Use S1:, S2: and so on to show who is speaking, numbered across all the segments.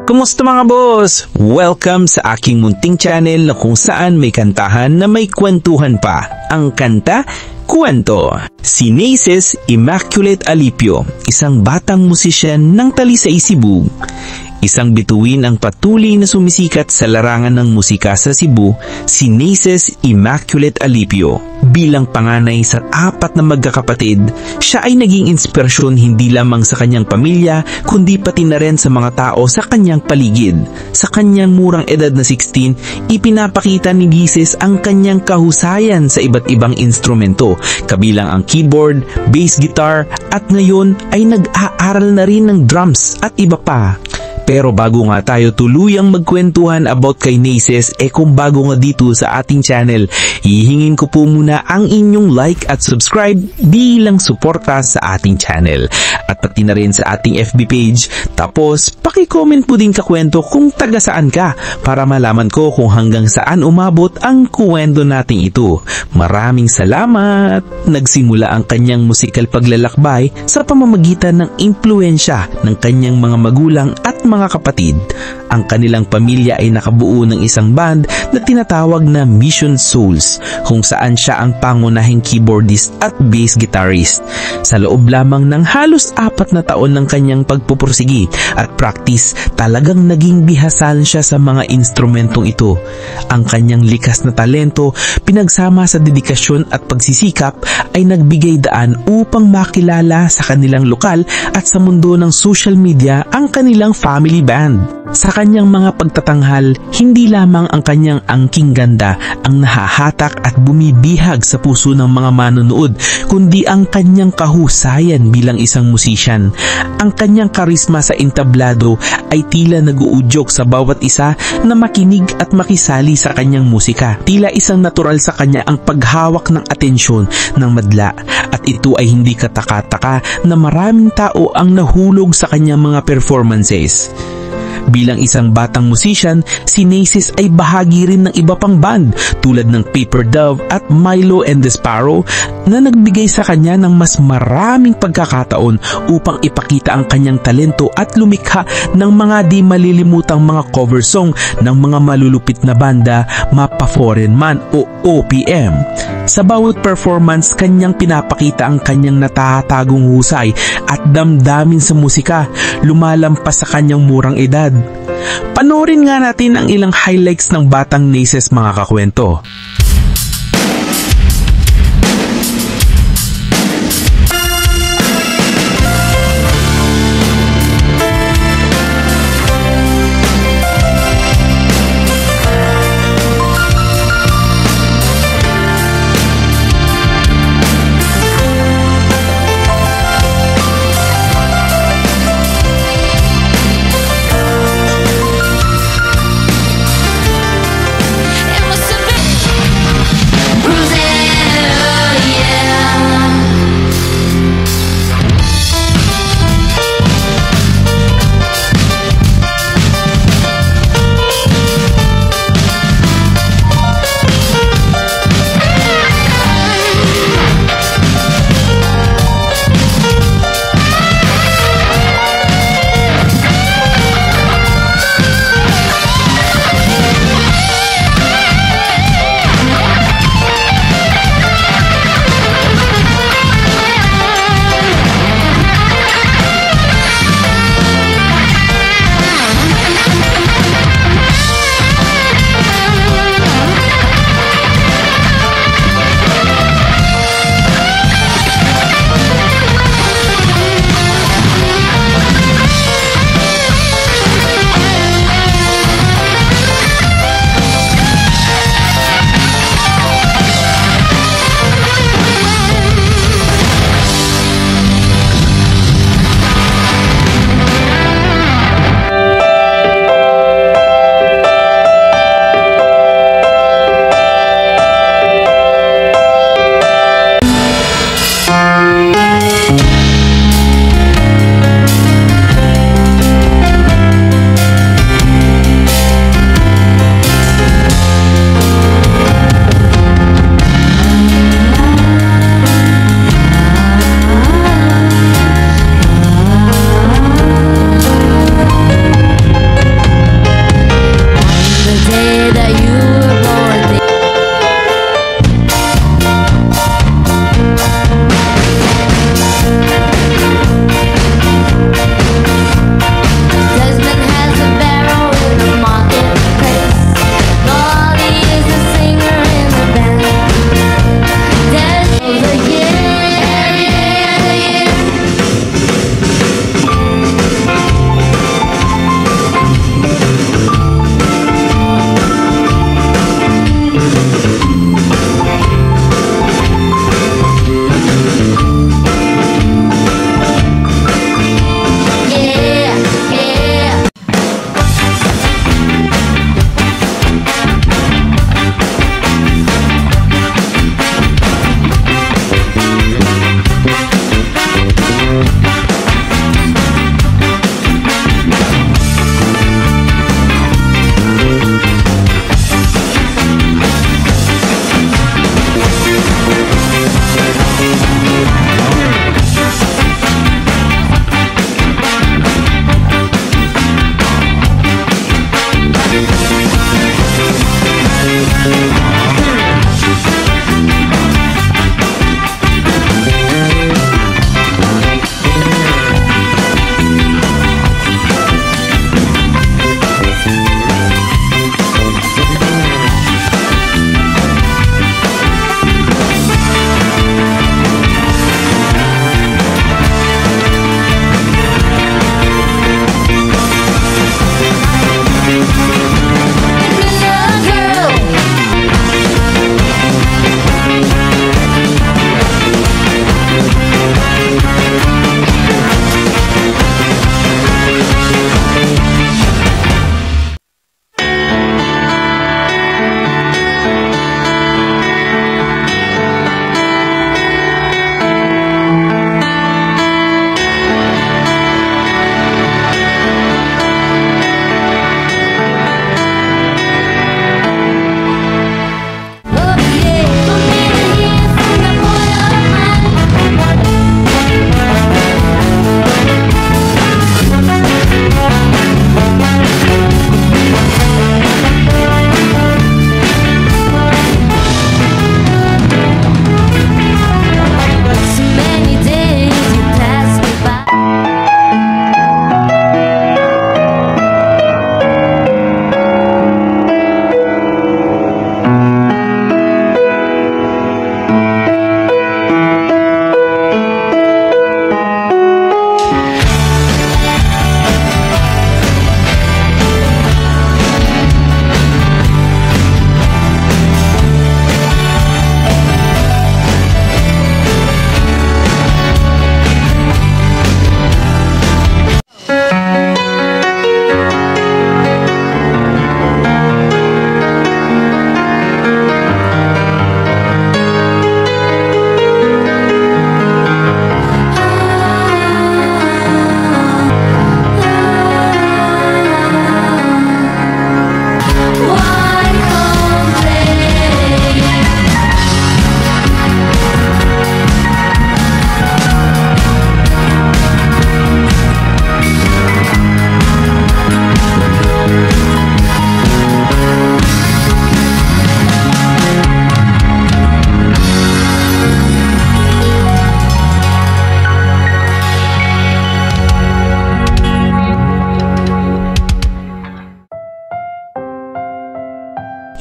S1: Kumusta mga boss? Welcome sa aking munting channel na kung saan may kantahan na may kwentuhan pa. Ang kanta, kwento. Si Naces Immaculate Alipio, isang batang musisyan ng Talisay, Cebu. Isang bituin ang patuloy na sumisikat sa larangan ng musika sa Cebu, si Naces Immaculate Alipio. Bilang panganay sa 4 na magkakapatid, siya ay naging inspirasyon hindi lamang sa kanyang pamilya, kundi pati na rin sa mga tao sa kanyang paligid. Sa kanyang murang edad na 16, ipinapakita ni Naces ang kanyang kahusayan sa iba't ibang instrumento, kabilang ang keyboard, bass guitar, at ngayon ay nag-aaral na rin ng drums at iba pa. Pero bago nga tayo tuluyang magkwentuhan about kay Naces, kung bago nga dito sa ating channel, hihingin ko po muna ang inyong like at subscribe bilang suporta sa ating channel. At pati na rin sa ating FB page. Tapos, paki-comment po din kakwento kung taga saan ka para malaman ko kung hanggang saan umabot ang kwento nating ito. Maraming salamat! Nagsimula ang kanyang musikal paglalakbay sa pamamagitan ng impluensya ng kanyang mga magulang at mga kapatid. Ang kanilang pamilya ay nakabuo ng isang band na tinatawag na Mission Souls, kung saan siya ang pangunahing keyboardist at bass guitarist. Sa loob lamang ng halos 4 na taon ng kanyang pagpupursigi at practice, talagang naging bihasan siya sa mga instrumentong ito. Ang kanyang likas na talento, pinagsama sa dedikasyon at pagsisikap, ay nagbigay daan upang makilala sa kanilang lokal at sa mundo ng social media ang kanilang family band. Sa kanyang mga pagtatanghal, hindi lamang ang kanyang angking ganda ang nahahatak at bumibihag sa puso ng mga manonood, kundi ang kanyang kahusayan bilang isang musisyan. Ang kanyang karisma sa entablado ay tila nag-uudyok sa bawat isa na makinig at makisali sa kanyang musika. Tila isang natural sa kanya ang paghawak ng atensyon ng madla, at ito ay hindi kataka-taka na maraming tao ang nahulog sa kanyang mga performances. Bilang isang batang musician, si Naces ay bahagi rin ng iba pang band tulad ng Paper Dove at Milo and the Sparrow na nagbigay sa kanya ng mas maraming pagkakataon upang ipakita ang kanyang talento at lumikha ng mga di malilimutang mga cover song ng mga malulupit na banda, mapa-foreign man o OPM. Sa bawat performance, kanyang pinapakita ang kanyang natatagong husay at damdamin sa musika, lumalampas sa kanyang murang edad. Panoorin nga natin ang ilang highlights ng batang Naces, mga kakwento.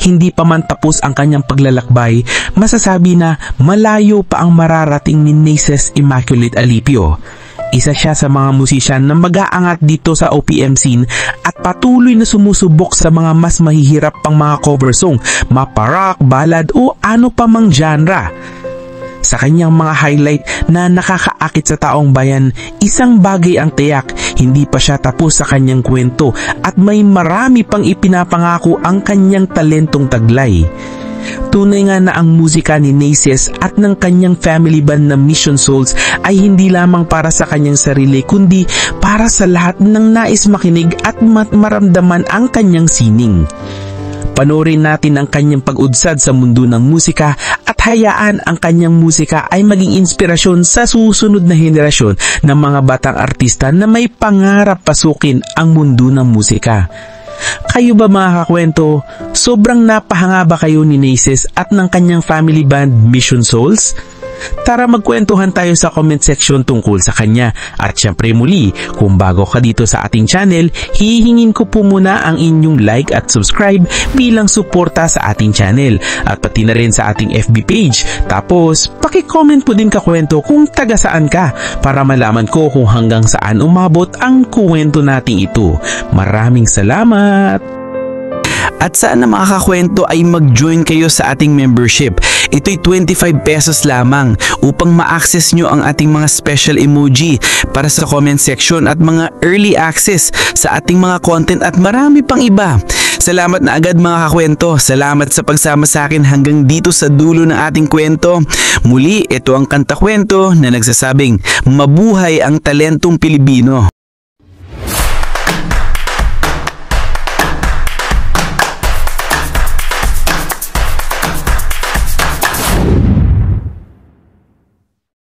S1: hindi pa man tapos ang kanyang paglalakbay, masasabi na malayo pa ang mararating ni Naces Immaculate Alipio. Isa siya sa mga musisyan na mag-aangat dito sa OPM scene at patuloy na sumusubok sa mga mas mahihirap pang mga cover song, mapa-rock, ballad o ano pa mang genre. Sa kanyang mga highlight na nakakaakit sa taong bayan, isang bagay ang tiyak, hindi pa siya tapos sa kanyang kwento at may marami pang ipinapangako ang kanyang talentong taglay. Tunay nga na ang musika ni Naces at ng kanyang family band na Mission Souls ay hindi lamang para sa kanyang sarili kundi para sa lahat ng nais makinig at maramdaman ang kanyang sining. Panoorin natin ang kanyang pag-udsad sa mundo ng musika at hayaan ang kanyang musika ay maging inspirasyon sa susunod na henerasyon ng mga batang artista na may pangarap pasukin ang mundo ng musika. Kayo ba mga kakwento, sobrang napahanga ba kayo ni Naces at ng kanyang family band Mission Souls? Tara magkwentuhan tayo sa comment section tungkol sa kanya. At syempre muli, kung bago ka dito sa ating channel, hihingin ko po muna ang inyong like at subscribe bilang suporta sa ating channel at pati na rin sa ating FB page. Tapos, paki-comment po din kakwento kung taga saan ka para malaman ko kung hanggang saan umabot ang kwento nating ito. Maraming salamat! At sana mga kakwento ay mag-join kayo sa ating membership. Ito'y 25 pesos lamang upang ma-access nyo ang ating mga special emoji para sa comment section at mga early access sa ating mga content at marami pang iba. Salamat na agad mga kakwento. Salamat sa pagsama sa akin hanggang dito sa dulo ng ating kwento. Muli, ito ang Kanta Kwento na nagsasabing, mabuhay ang talentong Pilipino.